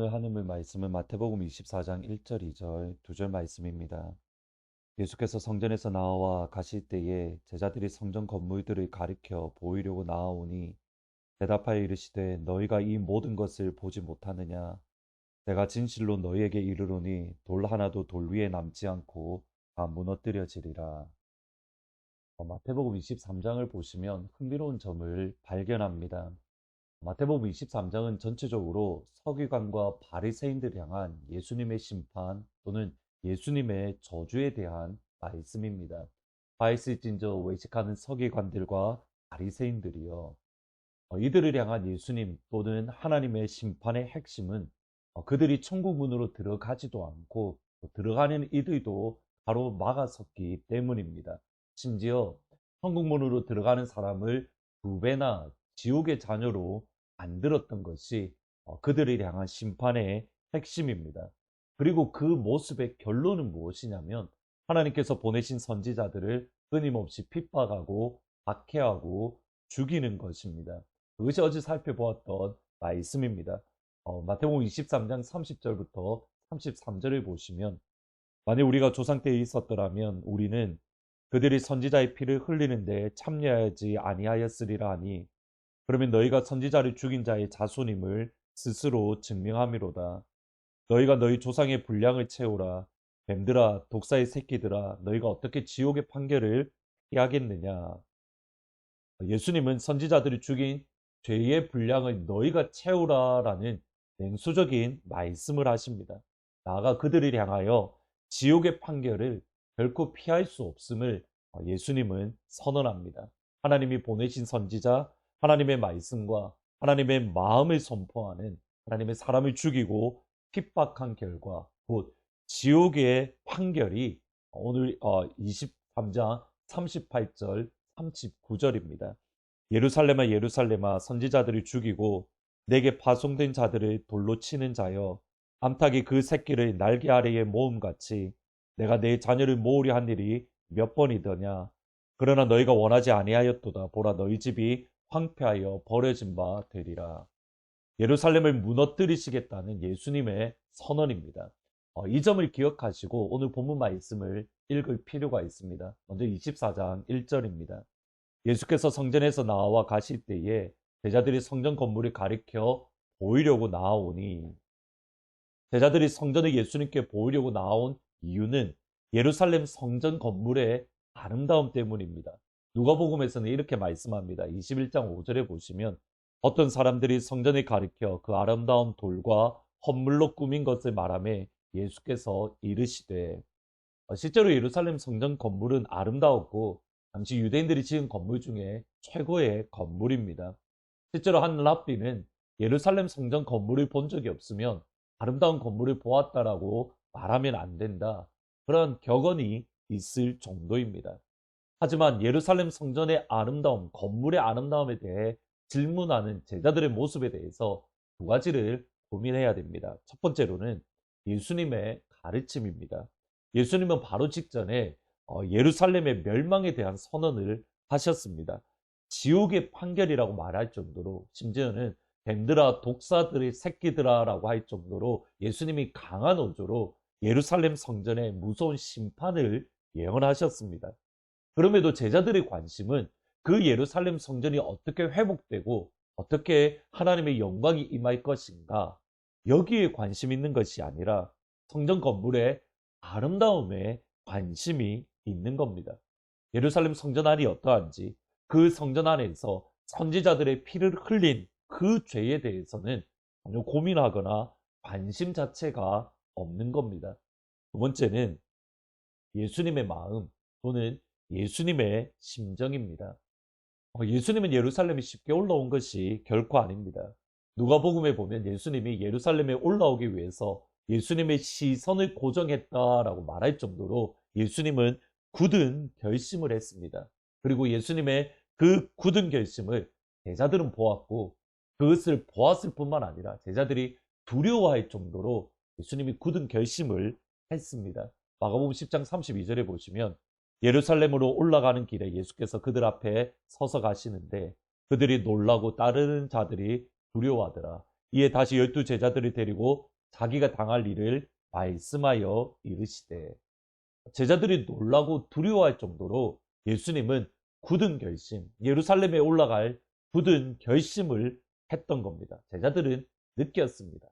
오늘 하늘 말씀은 마태복음 24장 1절 2절 2절 말씀입니다. 예수께서 성전에서 나와 가실 때에 제자들이 성전 건물들을 가리켜 보이려고 나아오니 대답하여 이르시되 너희가 이 모든 것을 보지 못하느냐. 내가 진실로 너희에게 이르노니 돌 하나도 돌 위에 남지 않고 다 무너뜨려지리라. 마태복음 23장을 보시면 흥미로운 점을 발견합니다. 마태복음 23장은 전체적으로 서기관과 바리새인들을 향한 예수님의 심판 또는 예수님의 저주에 대한 말씀입니다. 바이스진저 외식하는 서기관들과 바리새인들이요. 이들을 향한 예수님 또는 하나님의 심판의 핵심은 그들이 천국 문으로 들어가지도 않고 들어가는 이들도 바로 막아섰기 때문입니다. 심지어 천국 문으로 들어가는 사람을 2배나 지옥의 자녀로 만들었던 것이 그들을 향한 심판의 핵심입니다. 그리고 그 모습의 결론은 무엇이냐면 하나님께서 보내신 선지자들을 끊임없이 핍박하고 박해하고 죽이는 것입니다. 그것이 어제 살펴보았던 말씀입니다. 마태복음 23장 30절부터 33절을 보시면 만약 우리가 조상 때에 있었더라면 우리는 그들이 선지자의 피를 흘리는데 참여하지 아니하였으리라 하니 그러면 너희가 선지자를 죽인 자의 자손임을 스스로 증명함이로다. 너희가 너희 조상의 분량을 채우라. 뱀들아 독사의 새끼들아 너희가 어떻게 지옥의 판결을 피하겠느냐. 예수님은 선지자들이 죽인 죄의 분량을 너희가 채우라라는 냉소적인 말씀을 하십니다. 나아가 그들을 향하여 지옥의 판결을 결코 피할 수 없음을 예수님은 선언합니다. 하나님이 보내신 선지자, 하나님의 말씀과 하나님의 마음을 선포하는 하나님의 사람을 죽이고 핍박한 결과 곧 지옥의 판결이 오늘 23장 38절 39절입니다. 예루살렘아 예루살렘아 선지자들을 죽이고 내게 파송된 자들을 돌로 치는 자여 암탉이 그 새끼를 날개 아래에 모음같이 내가 내 자녀를 모으려 한 일이 몇 번이더냐. 그러나 너희가 원하지 아니하였도다. 보라 너희 집이 황폐하여 버려진 바 되리라. 예루살렘을 무너뜨리시겠다는 예수님의 선언입니다. 이 점을 기억하시고 오늘 본문 말씀을 읽을 필요가 있습니다. 먼저 24장 1절입니다. 예수께서 성전에서 나와 가실 때에 제자들이 성전 건물을 가리켜 보이려고 나아오니 제자들이 성전을 예수님께 보이려고 나온 이유는 예루살렘 성전 건물의 아름다움 때문입니다. 누가복음에서는 이렇게 말씀합니다. 21장 5절에 보시면 어떤 사람들이 성전을 가리켜 그 아름다운 돌과 헌물로 꾸민 것을 말하며 예수께서 이르시되 실제로 예루살렘 성전 건물은 아름다웠고 당시 유대인들이 지은 건물 중에 최고의 건물입니다. 실제로 한 랍비는 예루살렘 성전 건물을 본 적이 없으면 아름다운 건물을 보았다라고 말하면 안 된다. 그런 격언이 있을 정도입니다. 하지만 예루살렘 성전의 아름다움, 건물의 아름다움에 대해 질문하는 제자들의 모습에 대해서 두 가지를 고민해야 됩니다. 첫 번째로는 예수님의 가르침입니다. 예수님은 바로 직전에 예루살렘의 멸망에 대한 선언을 하셨습니다. 지옥의 판결이라고 말할 정도로 심지어는 뱀들아 독사들의 새끼들아 라고 할 정도로 예수님이 강한 어조로 예루살렘 성전의 무서운 심판을 예언하셨습니다. 그럼에도 제자들의 관심은 그 예루살렘 성전이 어떻게 회복되고 어떻게 하나님의 영광이 임할 것인가 여기에 관심 있는 것이 아니라 성전 건물의 아름다움에 관심이 있는 겁니다. 예루살렘 성전 안이 어떠한지 그 성전 안에서 선지자들의 피를 흘린 그 죄에 대해서는 전혀 고민하거나 관심 자체가 없는 겁니다. 두 번째는 예수님의 마음 또는 예수님의 심정입니다. 예수님은 예루살렘에 쉽게 올라온 것이 결코 아닙니다. 누가복음에 보면 예수님이 예루살렘에 올라오기 위해서 예수님의 시선을 고정했다라고 말할 정도로 예수님은 굳은 결심을 했습니다. 그리고 예수님의 그 굳은 결심을 제자들은 보았고 그것을 보았을 뿐만 아니라 제자들이 두려워할 정도로 예수님이 굳은 결심을 했습니다. 마가복음 10장 32절에 보시면 예루살렘으로 올라가는 길에 예수께서 그들 앞에 서서 가시는데 그들이 놀라고 따르는 자들이 두려워하더라. 이에 다시 12 제자들을 데리고 자기가 당할 일을 말씀하여 이르시되 제자들이 놀라고 두려워할 정도로 예수님은 굳은 결심, 예루살렘에 올라갈 굳은 결심을 했던 겁니다. 제자들은 느꼈습니다.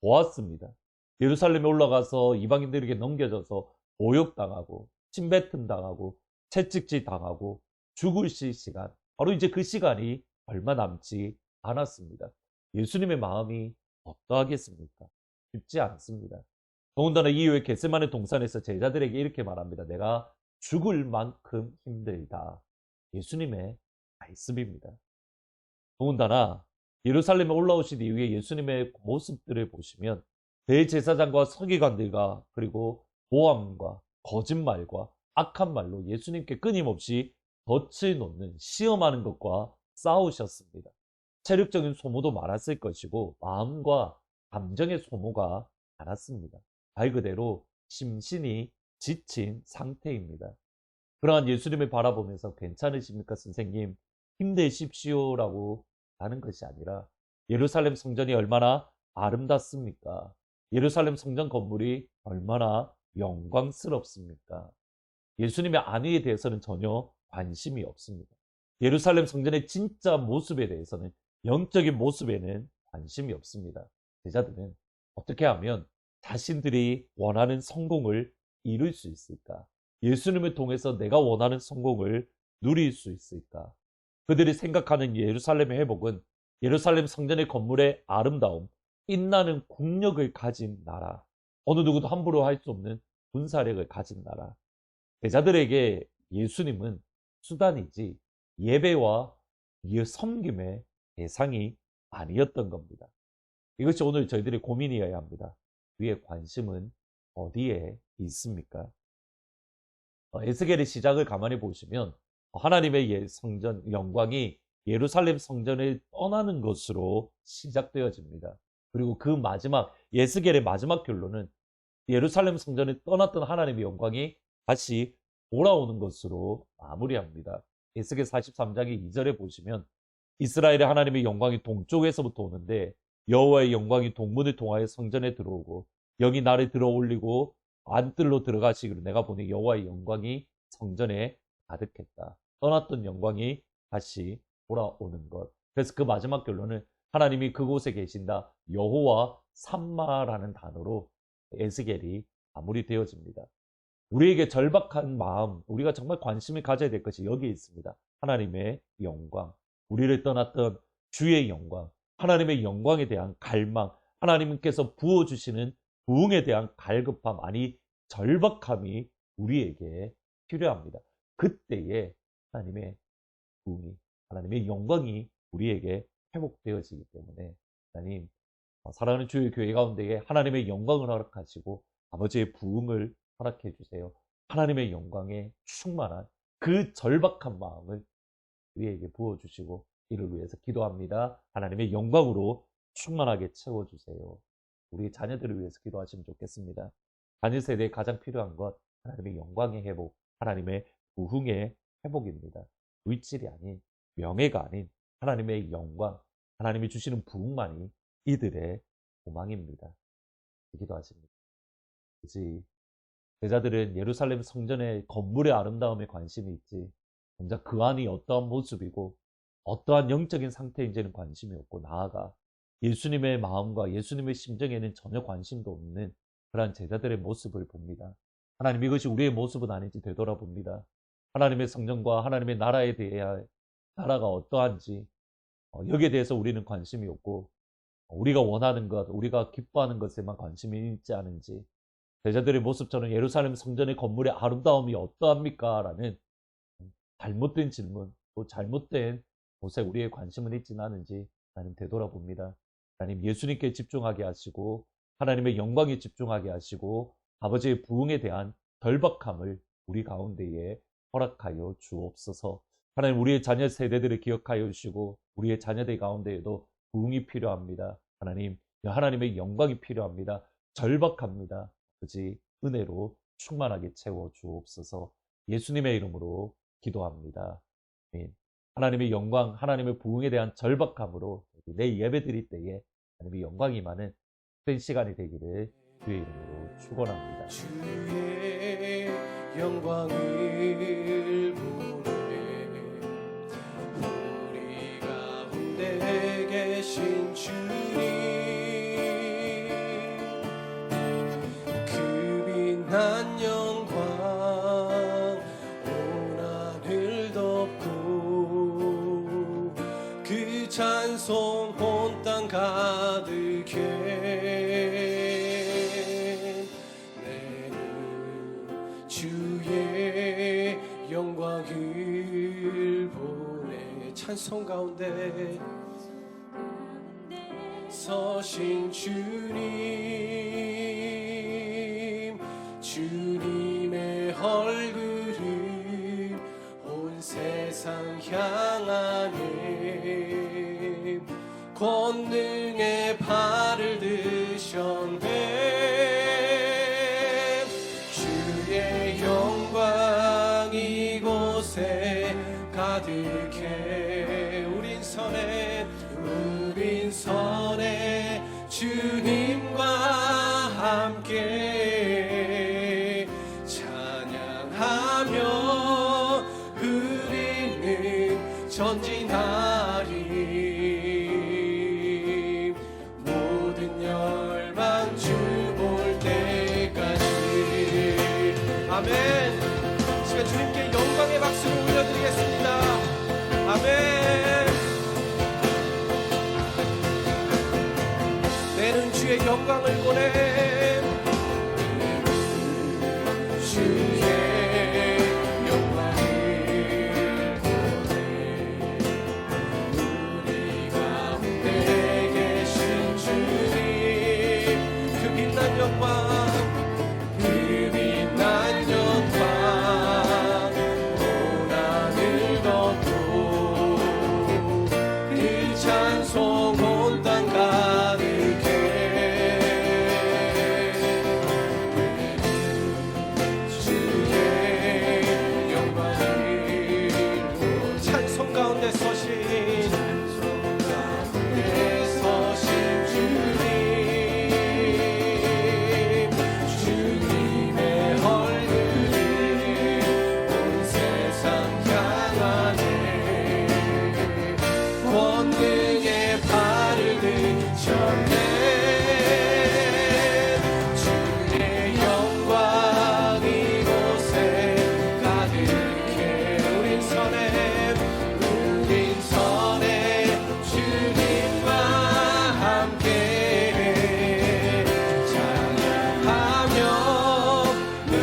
보았습니다. 예루살렘에 올라가서 이방인들에게 넘겨져서 모욕당하고 침뱉음 당하고 채찍질 당하고 죽을 시간, 바로 이제 그 시간이 얼마 남지 않았습니다. 예수님의 마음이 어떠하겠습니까? 쉽지 않습니다. 더군다나 이후에 겟세마네 동산에서 제자들에게 이렇게 말합니다. 내가 죽을 만큼 힘들다. 예수님의 말씀입니다. 더군다나 예루살렘에 올라오신 이후에 예수님의 모습들을 보시면 대제사장과 서기관들과 그리고 모함과 거짓말과 악한 말로 예수님께 끊임없이 덫을 놓는 시험하는 것과 싸우셨습니다. 체력적인 소모도 많았을 것이고 마음과 감정의 소모가 많았습니다. 말 그대로 심신이 지친 상태입니다. 그러한 예수님을 바라보면서 괜찮으십니까 선생님? 힘내십시오라고 하는 것이 아니라 예루살렘 성전이 얼마나 아름답습니까? 예루살렘 성전 건물이 얼마나 영광스럽습니까? 예수님의 안위에 대해서는 전혀 관심이 없습니다. 예루살렘 성전의 진짜 모습에 대해서는 영적인 모습에는 관심이 없습니다. 제자들은 어떻게 하면 자신들이 원하는 성공을 이룰 수 있을까? 예수님을 통해서 내가 원하는 성공을 누릴 수 있을까? 그들이 생각하는 예루살렘의 회복은 예루살렘 성전의 건물의 아름다움, 빛나는 국력을 가진 나라, 어느 누구도 함부로 할 수 없는 군사력을 가진 나라. 제자들에게 예수님은 수단이지 예배와 섬김의 대상이 아니었던 겁니다. 이것이 오늘 저희들의 고민이어야 합니다. 우리의 관심은 어디에 있습니까? 에스겔의 시작을 가만히 보시면 하나님의 성전 영광이 예루살렘 성전을 떠나는 것으로 시작되어집니다. 그리고 그 마지막 에스겔의 마지막 결론은 예루살렘 성전을 떠났던 하나님의 영광이 다시 돌아오는 것으로 마무리합니다. 에스겔 43장의 2절에 보시면 이스라엘의 하나님의 영광이 동쪽에서부터 오는데 여호와의 영광이 동문을 통하여 성전에 들어오고 영이 나를 들어 올리고 안뜰로 들어가시기로 내가 보니 여호와의 영광이 성전에 가득했다. 떠났던 영광이 다시 돌아오는 것. 그래서 그 마지막 결론은 하나님이 그곳에 계신다. 여호와 삼마라는 단어로 에스겔이 마무리되어집니다. 우리에게 절박한 마음, 우리가 정말 관심을 가져야 될 것이 여기에 있습니다. 하나님의 영광, 우리를 떠났던 주의 영광, 하나님의 영광에 대한 갈망, 하나님께서 부어주시는 부흥에 대한 갈급함, 아니 절박함이 우리에게 필요합니다. 그때에 하나님의 부흥이, 하나님의 영광이 우리에게 회복되어지기 때문에 하나님, 사랑하는 주의 교회 가운데에 하나님의 영광을 허락하시고 아버지의 부흥을 허락해 주세요. 하나님의 영광에 충만한 그 절박한 마음을 우리에게 부어주시고 이를 위해서 기도합니다. 하나님의 영광으로 충만하게 채워주세요. 우리 자녀들을 위해서 기도하시면 좋겠습니다. 자녀 세대에 가장 필요한 것 하나님의 영광의 회복, 하나님의 부흥의 회복입니다. 물질이 아닌, 명예가 아닌 하나님의 영광, 하나님이 주시는 부흥만이 이들의 소망입니다. 기도하십니다. 그지 제자들은 예루살렘 성전의 건물의 아름다움에 관심이 있지 정작 그 안이 어떠한 모습이고 어떠한 영적인 상태인지는 관심이 없고 나아가 예수님의 마음과 예수님의 심정에는 전혀 관심도 없는 그러한 제자들의 모습을 봅니다. 하나님, 이것이 우리의 모습은 아닌지 되돌아봅니다. 하나님의 성전과 하나님의 나라에 대해 나라가 어떠한지 여기에 대해서 우리는 관심이 없고 우리가 원하는 것, 우리가 기뻐하는 것에만 관심이 있지 않은지, 제자들의 모습처럼 예루살렘 성전의 건물의 아름다움이 어떠합니까? 라는 잘못된 질문, 또 잘못된 곳에 우리의 관심은 있지는 않은지 나는 되돌아봅니다. 하나님, 예수님께 집중하게 하시고 하나님의 영광에 집중하게 하시고 아버지의 부흥에 대한 절박함을 우리 가운데에 허락하여 주옵소서. 하나님, 우리의 자녀 세대들을 기억하여 주시고 우리의 자녀들 가운데에도 부흥이 필요합니다. 하나님, 하나님의 영광이 필요합니다. 절박합니다. 아버지, 은혜로 충만하게 채워 주옵소서. 예수님의 이름으로 기도합니다. 아멘. 하나님의 영광, 하나님의 부흥에 대한 절박함으로 내 예배 드릴 때에 하나님의 영광이 많은 된 시간이 되기를 주의 이름으로 축원합니다. 주의 영광을 보내 우리 가운데 계신 주님 그 빛난 영광 온 하늘 덮고 그 찬송 온 땅 가득해 주의 영광을 보내 찬송 가운데 서신 주님 주님의 얼굴을 온 세상 향하네 권능의 발을 드셨네 주의 영광 이곳에 가득해 우린 선에 주님과 함께 찬양하며 우리는 전진하리 모든 열방 주 볼 때까지 아멘. 시간 주님께 영광의 박수를 올려드리겠습니다. 아멘. 내는 주의 영광을 보내 주의 영광을 보내 우리 가운데 계신 주님 그 빛난 영광 권능의 발을 드셨네 주의 영광 이곳에 가득해 우린 선에 주님과 함께 찬양하며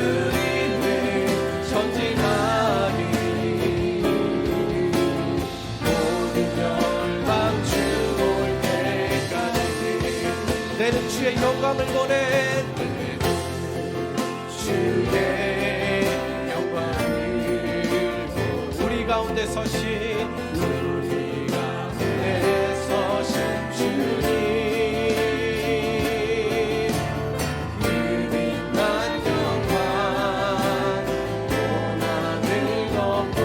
우리는 전진하리 내는 주의 영광을 보내 주의 영광을 우리 가운데 서신 주님 그 빛난 영광 온 하늘 덮고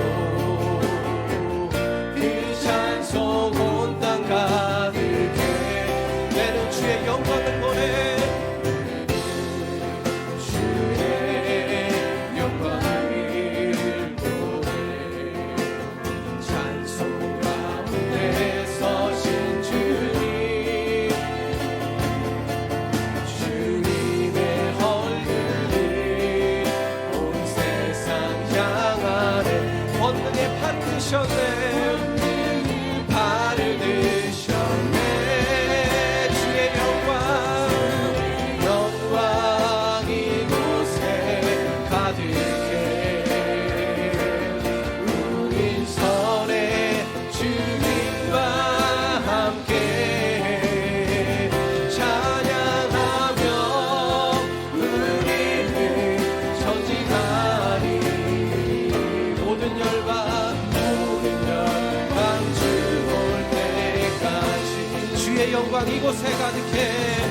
그 찬송 온 땅 가득해 내는 주의 영광을 보내 주의 영광을 보내 찬송 가운데 서신 주님 주님의 얼굴을 온 세상 향하네 권능의 팔을 드셨네 발을 드셨네 영광 이곳에 가득해